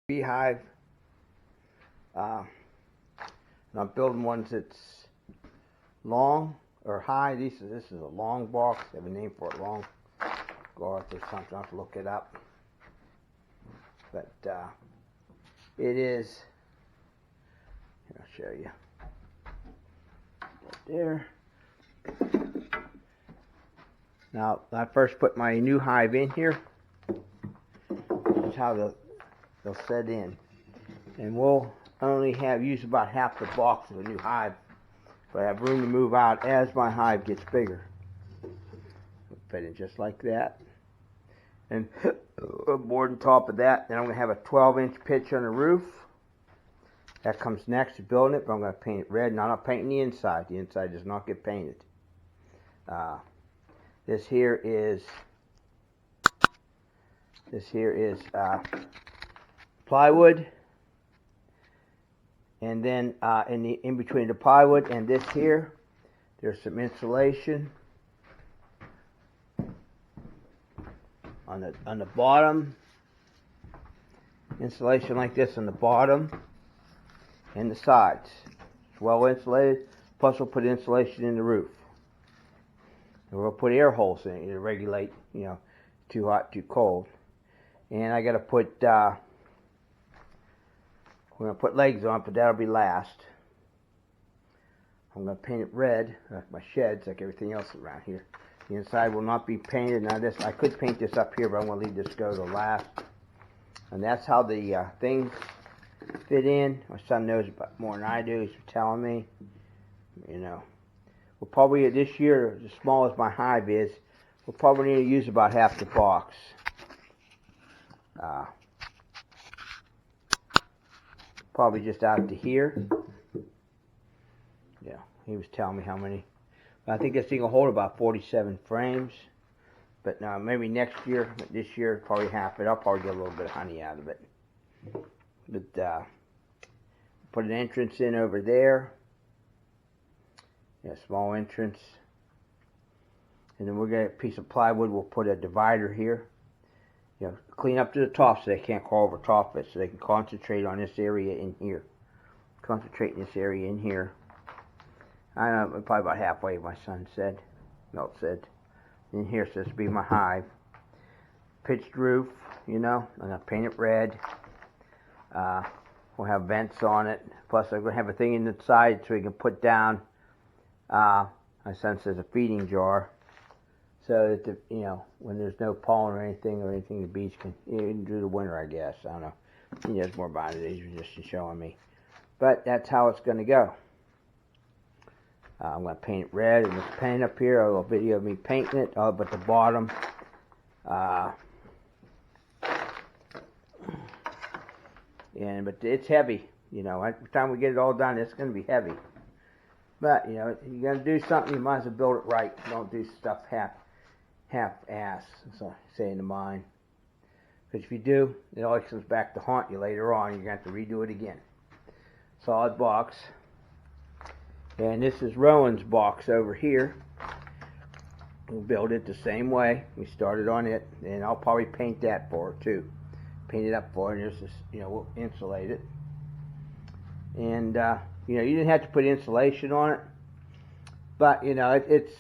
Beehive. And I'm building ones that's long or high. This is a long box. I have a name for it, long garth or something. I'll have to look it up. But it is. Here, I'll show you. Right there. Now, I first put my new hive in here. This is how they'll set in. And we'll only use about half the box of a new hive, but I have room to move out as my hive gets bigger. Fit in just like that. And board on top of that, then I'm going to have a 12-inch pitch on the roof. That comes next to building it, but I'm going to paint it red. Now, I'm not painting the inside. The inside does not get painted. This here is plywood, and then in between the plywood and this here, there's some insulation on the bottom. Insulation like this on the bottom and the sides. It's well insulated. Plus, we'll put insulation in the roof. And we'll put air holes in it to regulate, too hot, too cold. And I got to put, we're going to put legs on it, but that'll be last. I'm going to paint it red, like my sheds, like everything else around here. The inside will not be painted. Now this, I could paint this up here, but I'm going to leave this go to last. And that's how the things fit in. My son knows about more than I do. He's telling me, We'll probably, this year, as small as my hive is, we'll probably need to use about half the box. Probably just out to here. Yeah, he was telling me how many. I think this thing will hold about 47 frames. But maybe next year, but this year, probably half it. I'll probably get a little bit of honey out of it. But put an entrance in over there. Yeah, small entrance. And then we're going to get a piece of plywood. We'll put a divider here. Clean up to the top so they can't crawl over top of it. So they can concentrate on this area in here. Concentrate in this area in here. I don't know, probably about halfway, my son said. Milt said. In here, so this will be my hive. Pitched roof, I'm going to paint it red. We'll have vents on it. Plus, I'm going to have a thing in the side so we can put down, my son says, a feeding jar. So that, when there's no pollen or anything, the bees can, do the winter, I guess. I don't know. He knows more about it. He's just showing me. But that's how it's going to go. I'm going to paint it red, and it's paint up here. A little video of me painting it, but the bottom. But it's heavy. Every time we get it all done, it's going to be heavy. But you're going to do something, you might as well build it right. Don't do stuff half-ass, so saying to mine. Because if you do, it always comes back to haunt you later on. You're going to have to redo it again. Solid box. And this is Rowan's box over here. We'll build it the same way. We started on it, and I'll probably paint that for her too. Paint it up for her, and just we'll insulate it. And you didn't have to put insulation on it, but it's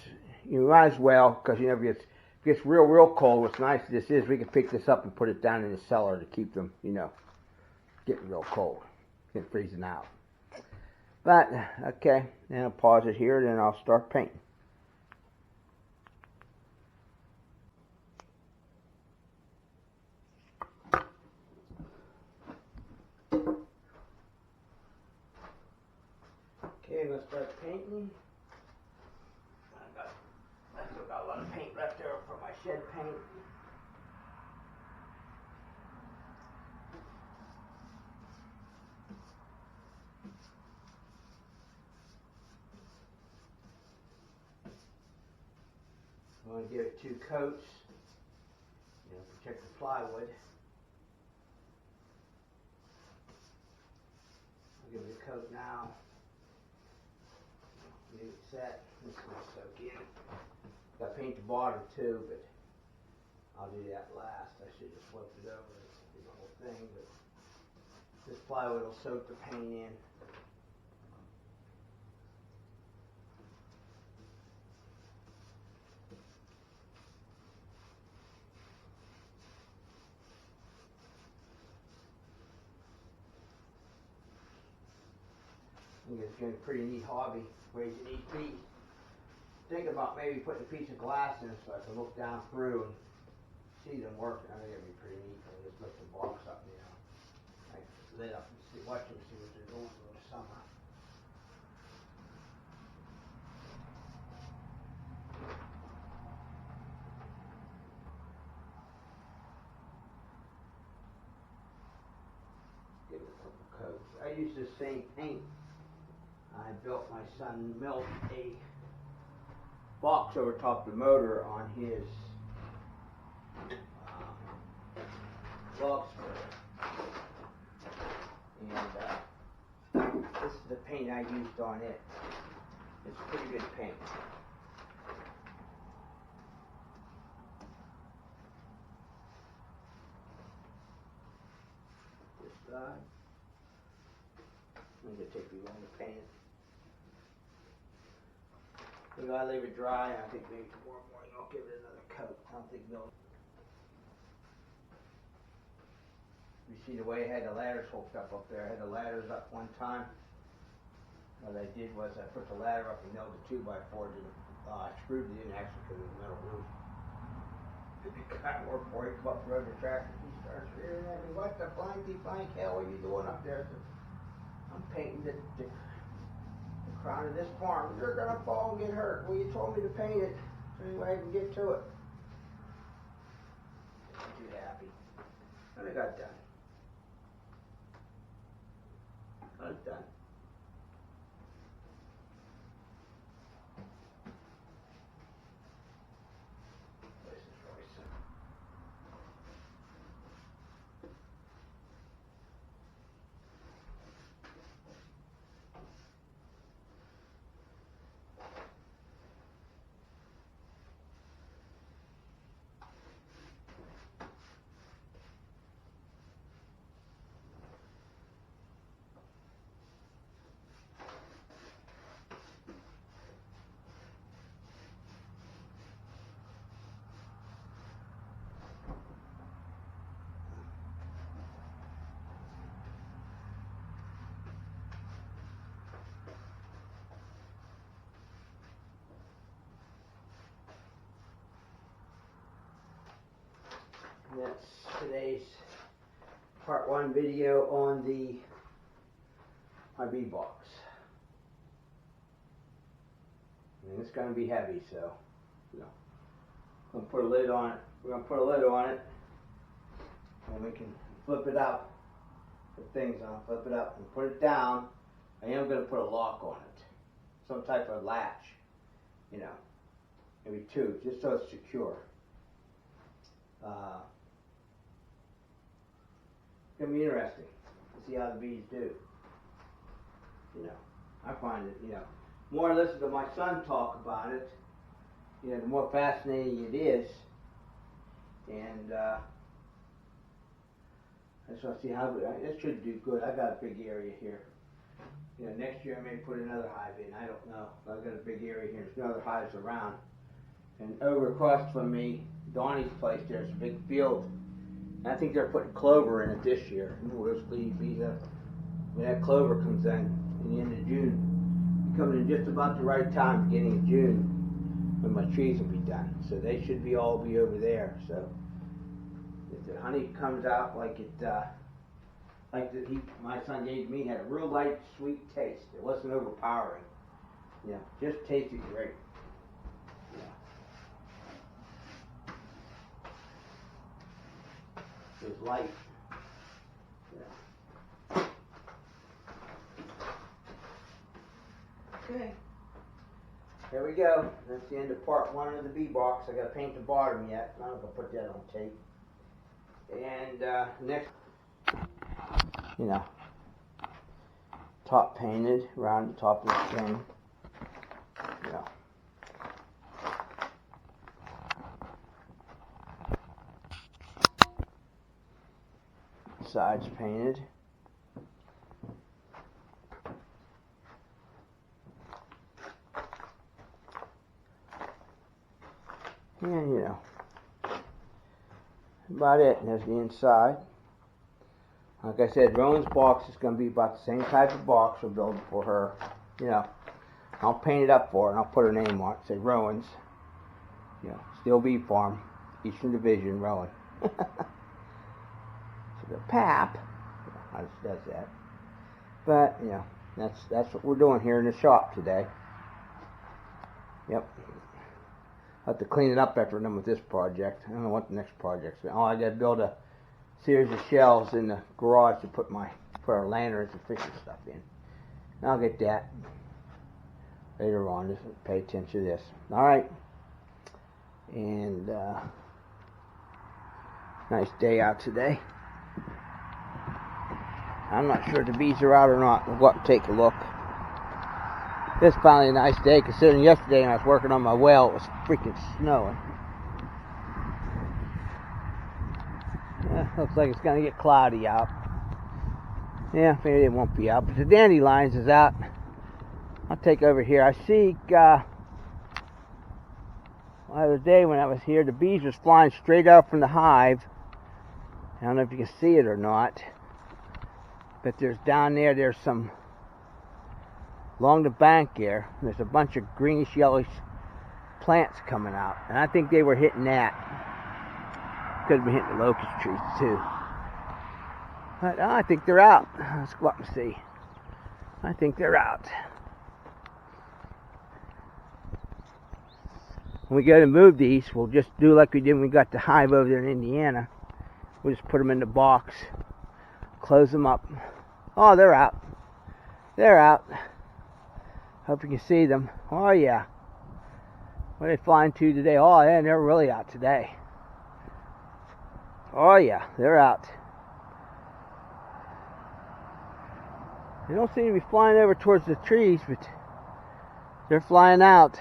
you might as well, because if it gets real cold. What's nice this is we can pick this up and put it down in the cellar to keep them getting real cold, getting freezing out. But, okay, and I'll pause it here, then I'll start painting. Okay, let's start painting. I still got a lot of paint left over for my shed paint. I'm going to give it 2 coats, protect the plywood. I'll give it a coat now. Leave it set. This will soak in. Got to paint the bottom too, but I'll do that last. I should just flip it over the whole thing, but This plywood will soak the paint in. I think it's been a pretty neat hobby, raising neat feet. Think about maybe putting a piece of glass in so I can look down through and see them working. I think it'd be pretty neat. I just lift the box up, you know, like lit up and see, watch them see what they're doing for the summer. Give it a couple coats. I use the same paint. I built my son Milt a box over top the motor on his log splitter. And this is the paint I used on it. It's pretty good paint. This side. I'm going to take you on the paint. We're going to leave it dry, and I think maybe tomorrow morning I'll give it another coat. I don't think they'll. You see the way I had the ladders hooked up there. I had the ladders up one time. What I did was I put the ladder up and nailed the 2x4 to the, I screwed it in actually because it was metal roof. It kind of worked for it. Come up the road to the tractor. He starts rearing at me. What the blanky blank hell are you doing up there? I said, I'm painting the crown of this farm. You're gonna fall and get hurt. Well, you told me to paint it so anyway I can get to it. I'm too happy. And I got done. I was done. This is really simple. And that's today's part 1 video on my Beehive Box. And it's going to be heavy, so you know, I'm going to put a lid on it. We're going to put a lid on it, and we can flip it up. Put things on, flip it up, and put it down. I am going to put a lock on it, some type of latch, you know, maybe 2, just so it's secure. It's going to be interesting to see how the bees do. You know, I find it, you know, more I listen to my son talk about it, you know, the more fascinating it is. And I just want to see how it should do good. I got a big area here. You know, next year I may put another hive in. I don't know. I've got a big area here. There's no other hives around. And over across from me, Donnie's place, there's a big field. And I think they're putting clover in it this year. Those leaves, when that clover comes in the end of June, it comes in just about the right time, beginning of June, when my trees will be done. So they should all be over there. So if the honey comes out like it, my son gave me, had a real light, sweet taste. It wasn't overpowering. Yeah, just tasted great. It was light. Yeah. Okay. There we go. That's the end of part 1 of the Beehive Box. I got to paint the bottom yet. I'm going to put that on tape. And next, you know, top painted around the top of the thing. You know. Sides painted. about it. And there's the inside. Like I said, Rowan's box is going to be about the same type of box we'll build for her. You know, I'll paint it up for her and I'll put her name on it. Say Rowan's. You know, Steel Bee Farm, Eastern Division, Rowan. So the pap, how does that? But you know, that's what we're doing here in the shop today. Yep. I'll have to clean it up after I'm done with this project. I don't know what the next project's. Oh, I got to build a series of shelves in the garage to put our lanterns and fishing stuff in. And I'll get that later on. Just pay attention to this. All right. And nice day out today. I'm not sure if the bees are out or not. We'll go up and take a look. It's finally a nice day, considering yesterday when I was working on my well, it was freaking snowing. Yeah, looks like it's going to get cloudy out. Yeah, maybe it won't be out, but the dandelions is out. I'll take over here. I see, the other day when I was here, the bees was flying straight out from the hive. I don't know if you can see it or not, but there's down there's some, along the bank there's a bunch of greenish yellowish plants coming out, and I think they were hitting that. Could have been hitting the locust trees too. But I think they're out. Let's go up and see. I think they're out. When we go to move these, we'll just do like we did when we got the hive over there in Indiana. We'll just put them in the box, close them up. Oh, they're out. They're out. Hope you can see them. Oh, yeah. Where are they flying to today? Oh, yeah, they're really out today. Oh, yeah, they're out. They don't seem to be flying over towards the trees, but they're flying out.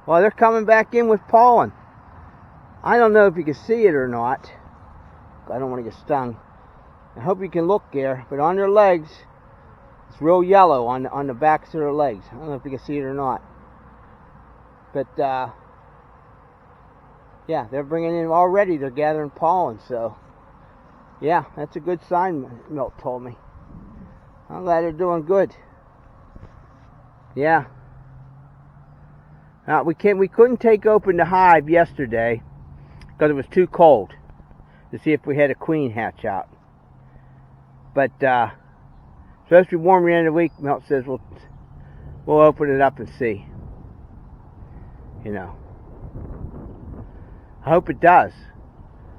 Well, they're coming back in with pollen. I don't know if you can see it or not. I don't want to get stung. I hope you can look there, but on their legs, it's real yellow on the backs of their legs. I don't know if you can see it or not. But, yeah, they're bringing in already. They're gathering pollen, so, yeah, that's a good sign, Milt told me. I'm glad they're doing good. Yeah. We couldn't take open the hive yesterday because it was too cold to see if we had a queen hatch out. But supposed to be warm at the end of the week. Milt says we'll open it up and see. You know, I hope it does,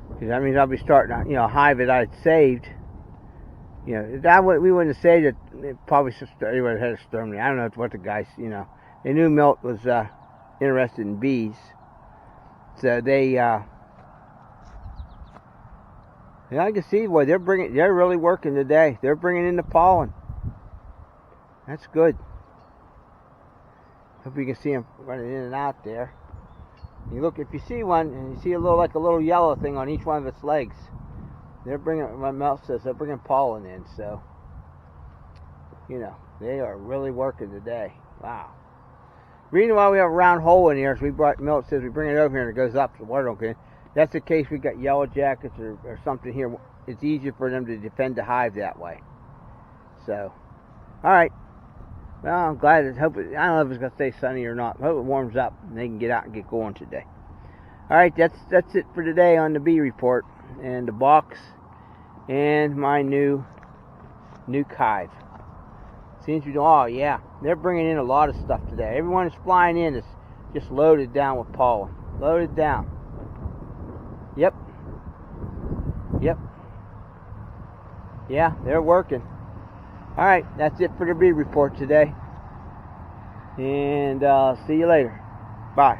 because that means I'll be starting a hive that I'd saved. You know, we wouldn't have saved it. It probably they would have had a exterminate. I don't know what the guys. You know, they knew Milt was interested in bees, so they. Yeah, I can see why they're really working today. They're bringing in the pollen. That's good. Hope you can see them running in and out there. You look, if you see one, and you see a little yellow thing on each one of its legs, they're bringing. My mouth says they're bringing pollen in. So, you know, they are really working today. Wow. Reason why we have a round hole in here is Milt says we bring it over here and it goes up, so water don't get in. That's the case we got yellow jackets or something here. It's easier for them to defend the hive that way. So, all right. Well, I'm glad. I don't know if it's gonna stay sunny or not. I hope it warms up and they can get out and get going today. All right, that's it for today on the bee report and the box and my new hive. Seems to be. Oh yeah, they're bringing in a lot of stuff today. Everyone is flying in is just loaded down with pollen. Loaded down. Yep. Yeah, they're working. All right, that's it for the bee report today. And see you later. Bye.